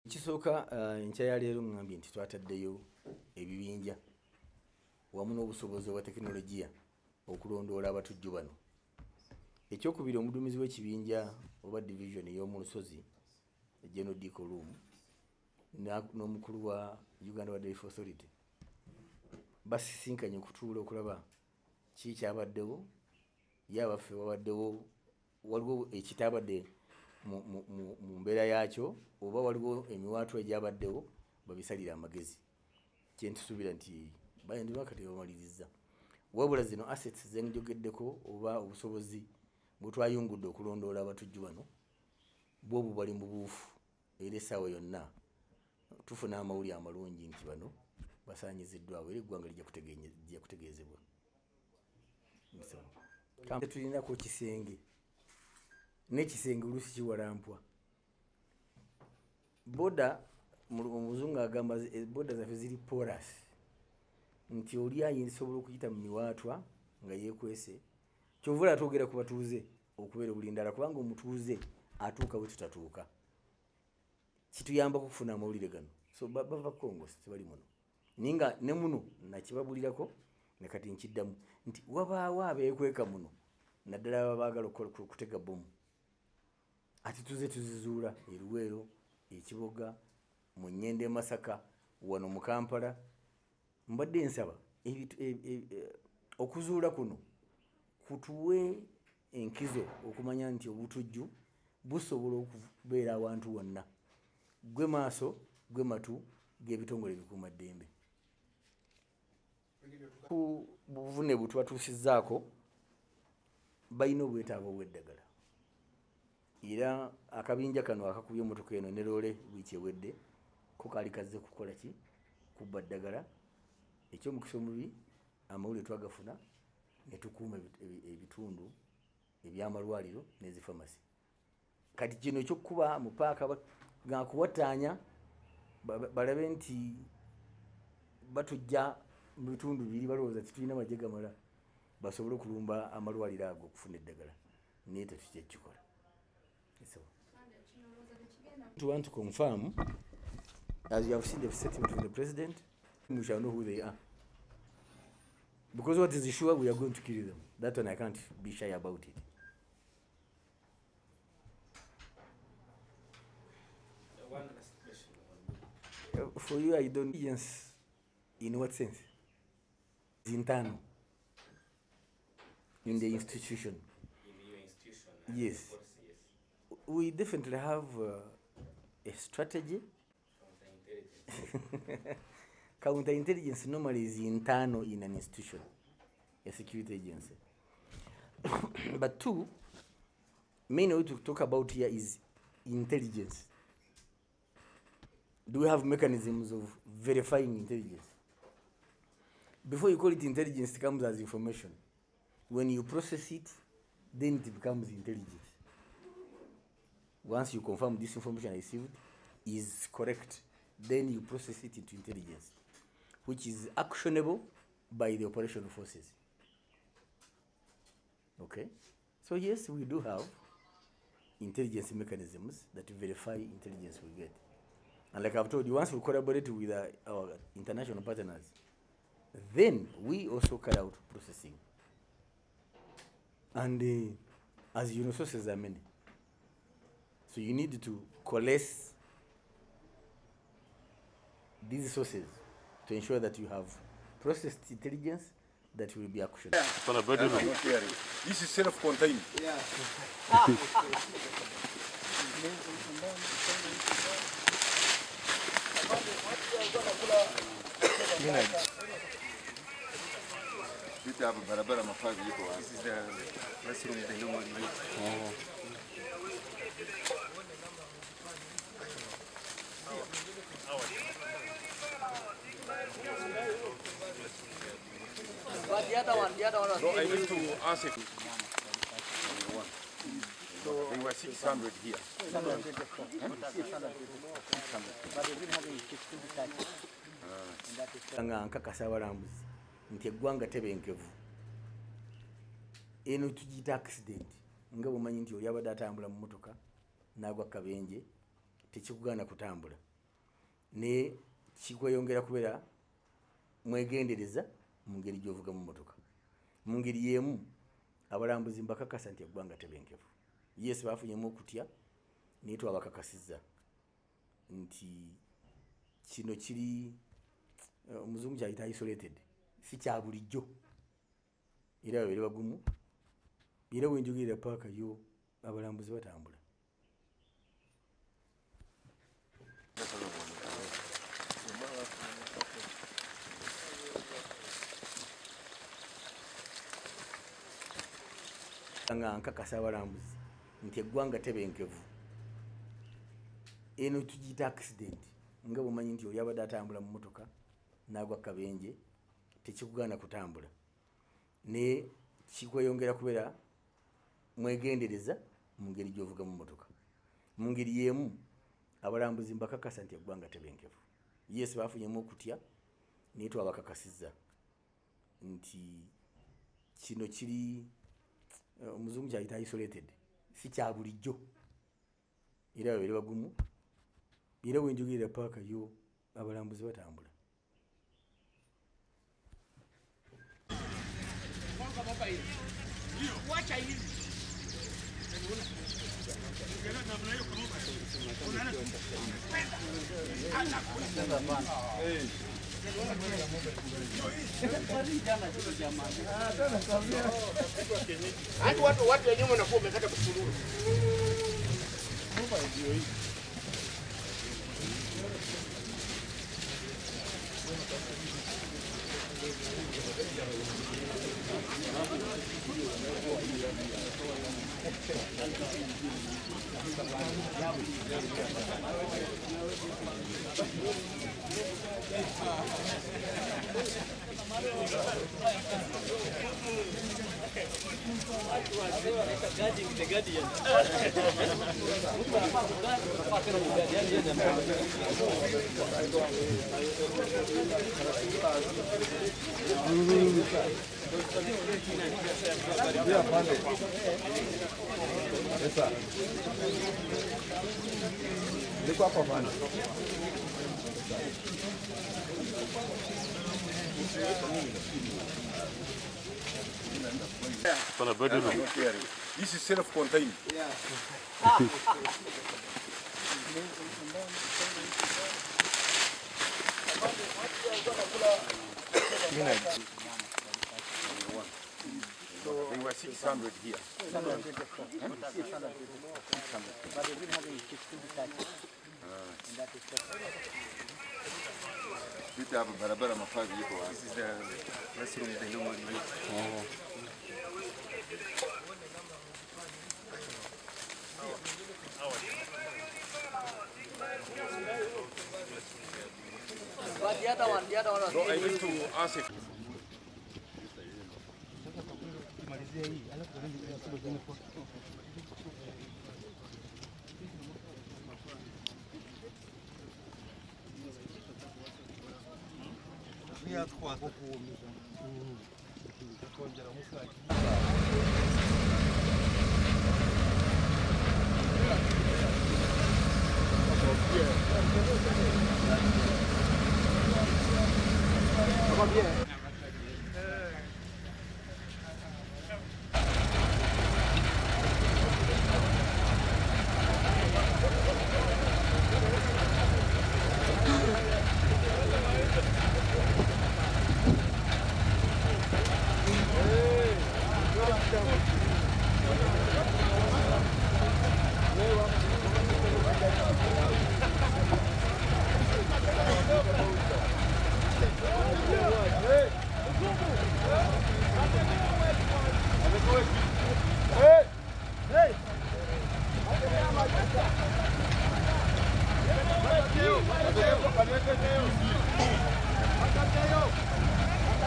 Kisooka enkya ya leero ngambye nti twataddeyo ebibinja wamu n'obusobozi obwa tekinologiya okulondoola abatujju bano. Ekyokubiri, omuduumizi w'ekibinja oba division ey'omu Lusozi General Diko Room n'omukulu wa Uganda'S Authority basisinkanye okutuula okulaba kiki kyabaddewo, yabaffe wabaddewo waliwo ekitabadde mu mbeera yaakyo oba waliwo emiwaatwa egyabaddewo babisalira amagezi. Kyentusuubira nti bakati bamaliriza, wabula zino assets zenjogeddeko oba obusobozi bwe twayungudde okulondoola abatujju bano bwo bubali mu buufu, era essaawa yonna tufuna amawulire amalungi nti bano basaanyiziddwawo era eggwanga lijja kutegeezebwa. Tulinako kisenge n'ekisenge oluusi kiwalampwa. Boda omuzungu agamba boda zaffe ziri porous, nti oli ayinsobola okuyita mu miwaatwa nga yeekwese. Kyovula atwogera ku batuuze okubeera obulindala, kubanga omutuuze atuuka we tutatuuka. Kituyamba kufuna amawulire gano. So bava Congo tebali muno, ninga ne muno nakibabulirako ne kati nkiddamu nti wabaawo abeekweka muno naddala baba baagala okutega bomu. Ati tuze tuzizuula e Luweero, e Kiboga, mu Nnyende, Masaka, wano mu Kampala. Mbadde nsaba okuzuula kuno kutuwe enkizo okumanya nti obutujju busobola okubeera awantu wonna. Gwe maaso, gwe matu g'ebitongole ebikuumaddembe. Ku buvune bwe twatuusizzaako balina obwetaavu obw'eddagala, era akabinja kano akakubye emmotoka eno ne loole wiiki ewedde ko kaali kazze kukola ki? Kubba ddagala. Ekyomukisa omubi, amawulire twagafuna ne tukuuma ebitundu eby'amalwaliro n'ezifamasi. Kati kino ekyokuba mu paaka nga kuwataanya balabe nti batujja mu bitundu biri balowooza titulina magye gamala basobole okulumba amalwaliro ago okufuna eddagala, naye tetujja kukikola. We want to confirm, as you have seen the statement from the president, we shall know who they are. Because what is sure, we are going to kill them. That one I can't be shy about it. One last question. For you, I don't. Yes. In what sense? Internal. In the institution. In your institution. Yes. Yes. We definitely have a strategy. Counterintelligence. Counterintelligence normally is internal in an institution, a security agency. But two, main way to talk about here is intelligence. Do we have mechanisms of verifying intelligence? Before you call it intelligence, it comes as information. When you process it, then it becomes intelligence. Once you confirm this information I received is correct, then you process it into intelligence, which is actionable by the operational forces. Okay? So yes, we do have intelligence mechanisms that verify intelligence we get. And like I've told you, once we collaborate with our international partners, then we also carry out processing. And as you know, sources are many. So you need to coalesce these sources to ensure that you have processed intelligence that will be actioned. This is self-contained. Yeah. This is the restroom the human use. But the other one was. So I need to ask if so they were 600 here. But they didn't have any chips inside. Nga nkakasa abalambuzi nti eggwanga tebenkevu. Eno tugiyita accident. Nga bw'omanyi nti oli abadde atambula mu mmotoka n'agwa kabenje tekikugaana kutambula. ne kikweyongera kubeera mwegendereza mu ngeri gy'ovuga mu motoka. Mu ngeri y'emu abalambuzi mbakakasa nti eggwanga tebenkevu. Yes, bafunyemu okutya naye twabakakasizza nti kino kiri omuzungu kyayita isolated, si kya bulijjo era babeere bagumu, era wenjogera paaka yo abalambuzi batambula. Nga nkakasa abalambuzi nti eggwanga tebenkevu. Eno tugiyita accident, nga bwomanyi nti oli abadde atambula mu motoka n'agwa kabenje tekikugaana kutambula, naye kikweyongera kubeera mwegendereza mu ngeri gy'ovuga mu motoka. Mu ngeri y'emu abalambuzi mbakakasa nti eggwanga tebenkevu. Yes, bafunyemu okutya naye twabakakasizza nti kino kiri omuzungu kyayita isolated, si kya bulijjo era babeere bagumu, era wenjogera paaka yo abalambuzi batambula. Hadi watu wenyewe wanakuwa wamekata kusururu. This is self-contained. So they were 600 here. But they've been having 16 detachments. And that is This is the restroom they normally use. But the other one was So I need to ask if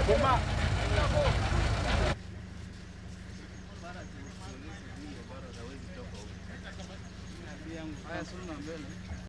Come on.